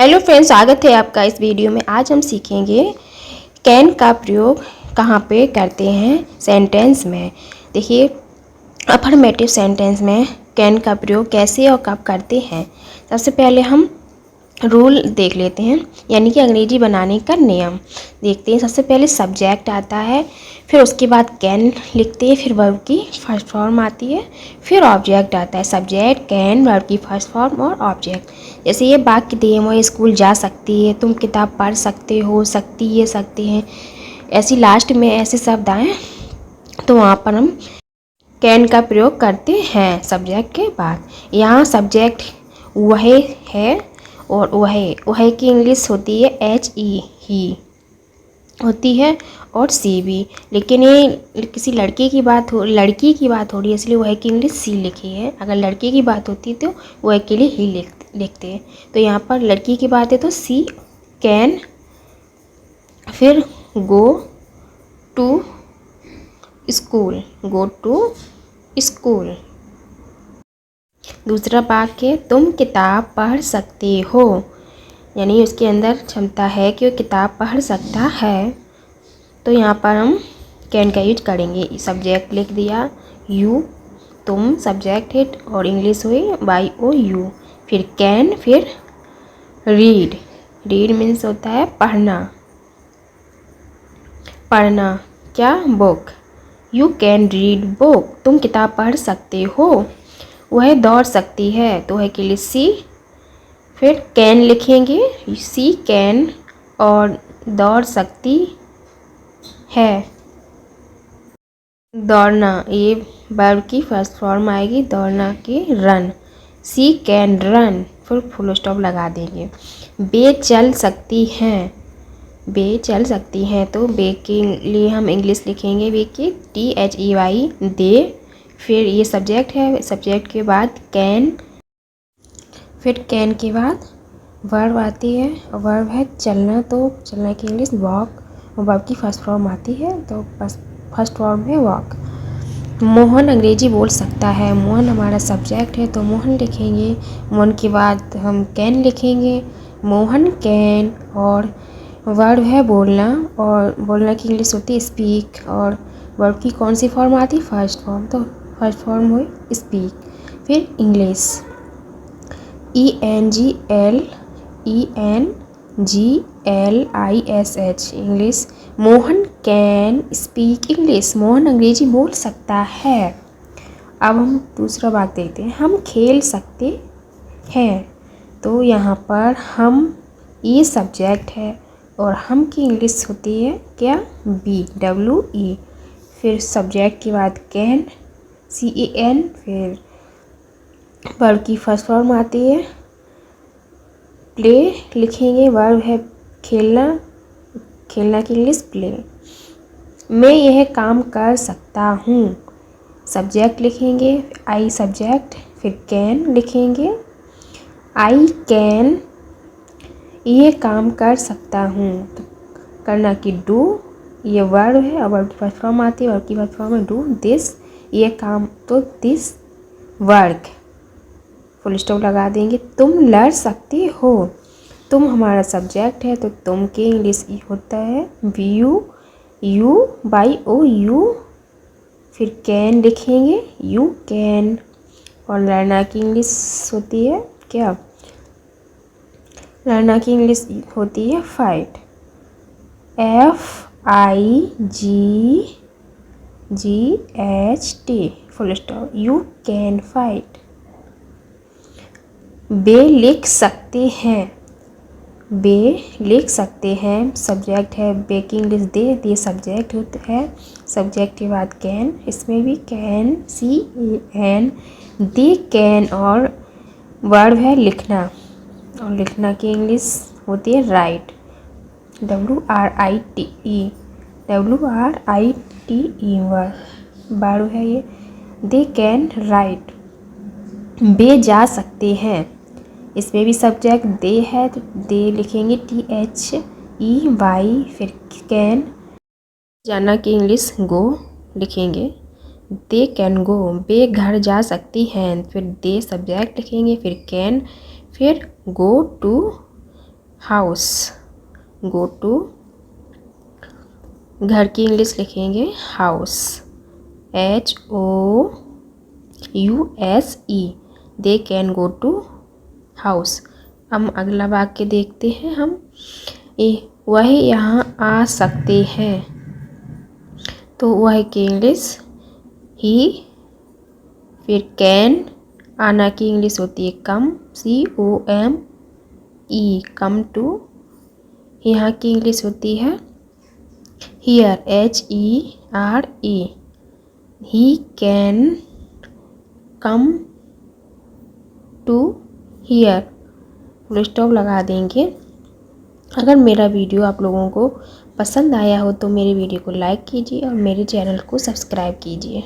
Hello friends, स्वागत है आपका इस वीडियो में। आज हम सीखेंगे कैन का प्रयोग कहाँ पे करते हैं सेंटेंस में। देखिए, अफर्मेटिव सेंटेंस में कैन का प्रयोग कैसे और कब करते हैं। सबसे पहले हम रूल देख लेते हैं, यानी कि अंग्रेजी बनाने का नियम देखते हैं। सबसे पहले सब्जेक्ट आता है, फिर उसके बाद कैन लिखते हैं, फिर वर्ब की फर्स्ट फॉर्म आती है, फिर ऑब्जेक्ट आता है। सब्जेक्ट, कैन, वर्ब की फर्स्ट फॉर्म और ऑब्जेक्ट। जैसे ये वाक्य दिए हुए, स्कूल जा सकती है, तुम किताब पढ़ सकते हो, सकती है, सकते हैं, ऐसी लास्ट में ऐसे शब्द आए तो वहाँ पर हम कैन का प्रयोग करते हैं सब्जेक्ट के बाद। यहाँ सब्जेक्ट वह है और वह की इंग्लिश होती है HE, ही होती है, और सी भी। लेकिन ये किसी लड़की की बात हो रही है, इसलिए वह की इंग्लिश सी लिखी है। अगर लड़के की बात होती तो वह के लिए ही लिखते हैं। तो यहाँ पर लड़की की बात है तो सी कैन, फिर go to school, go to school. दूसरा वाक्य, तुम किताब पढ़ सकते हो, यानी उसके अंदर क्षमता है कि वो किताब पढ़ सकता है। तो यहाँ पर हम कैन का यूज करेंगे। सब्जेक्ट लिख दिया यू, तुम सब्जेक्ट है और इंग्लिश हुई YOU, फिर कैन, फिर रीड। रीड मीन्स होता है पढ़ना, पढ़ना क्या, book. You can read book, तुम किताब पढ़ सकते हो। वह दौड़ सकती है, तो वह के लिए सी, फिर कैन लिखेंगे, सी कैन, और दौड़ सकती है, दौड़ना, ये वर्ब की फर्स्ट फॉर्म आएगी, दौड़ना की रन, सी कैन रन, फिर फुल स्टॉप लगा देंगे। बे चल सकती हैं, बे चल सकती हैं, तो बे के लिए हम इंग्लिश लिखेंगे बे की THEY, दे। फिर ये सब्जेक्ट है, सब्जेक्ट के बाद कैन, फिर कैन के बाद वर्ब आती है, वर्ब है चलना, तो चलना की इंग्लिश वॉक, वर्ब की फर्स्ट फॉर्म आती है, तो बस फर्स्ट फॉर्म है वॉक। मोहन अंग्रेजी बोल सकता है, मोहन हमारा सब्जेक्ट है तो मोहन लिखेंगे। मोहन के बाद हम कैन लिखेंगे, मोहन कैन, और वर्ब है बोलना, और बोलना की इंग्लिश होती है स्पीक, और वर्ब की कौन सी फॉर्म आती है, फर्स्ट फॉर्म, तो फर्स्ट फॉर्म हुई स्पीक। फिर English ENGLISH, English. Mohan can speak English, Mohan अंग्रेजी बोल सकता है। अब हम दूसरा बात देखते हैं, हम खेल सकते हैं, तो यहाँ पर हम, ये सब्जेक्ट है और हम की इंग्लिश होती है क्या, BWE। फिर सब्जेक्ट के बाद कैन, CAN, फिर वर्ब की फर्स्ट फॉर्म आती है प्ले लिखेंगे, वर्ब है खेलना, खेलना की इंग्लिश प्ले। मैं यह काम कर सकता हूँ, सब्जेक्ट लिखेंगे आई सब्जेक्ट, फिर कैन लिखेंगे, आई कैन ये काम कर सकता हूँ, तो करना की डू, ये वर्ब है और वर्ब की फर्स्ट फॉर्म आती है, वर्ब की फर्स्ट फॉर्म है डू दिस, ये काम, तो दिस वर्क, फुल स्टॉप लगा देंगे। तुम लड़ सकते हो, तुम हमारा सब्जेक्ट है तो तुम के इंग्लिश होता है YOU, फिर कैन लिखेंगे, यू कैन, और लड़ना की इंग्लिश होती है क्या, लड़ना की इंग्लिश होती है fight, FIGHT, full stop, you can fight. बे लिख सकते हैं, बे लिख सकते हैं, सब्जेक्ट है, बे की इंग्लिश दे सब्जेक्ट होता है, सब्जेक्ट के बाद कैन, इसमें भी कैन, CAN, दे कैन, और वर्ब है लिखना, और लिखना की इंग्लिश होती है राइट, WRITE, वर्ब है ये, दे कैन राइट। बे जा सकते हैं, इसमें भी सब्जेक्ट दे है तो दे लिखेंगे THEY, फिर कैन, जाना की इंग्लिश गो लिखेंगे, दे कैन गो। बे घर जा सकती हैं, फिर दे सब्जेक्ट लिखेंगे, फिर कैन, फिर go to house. Go to, घर की इंग्लिश लिखेंगे house, HOUSE। They can go to house. हम अगला वाक्य देखते हैं हम। वह यहाँ आ सकते हैं, तो वह की इंग्लिश ही। फिर कैन, आना की इंग्लिश होती है कम, COME, कम टू। यहाँ की इंग्लिश होती है here, HERE। He can come to here, full stop लगा देंगे। अगर मेरा वीडियो आप लोगों को पसंद आया हो तो मेरे वीडियो को लाइक कीजिए और मेरे चैनल को सब्सक्राइब कीजिए।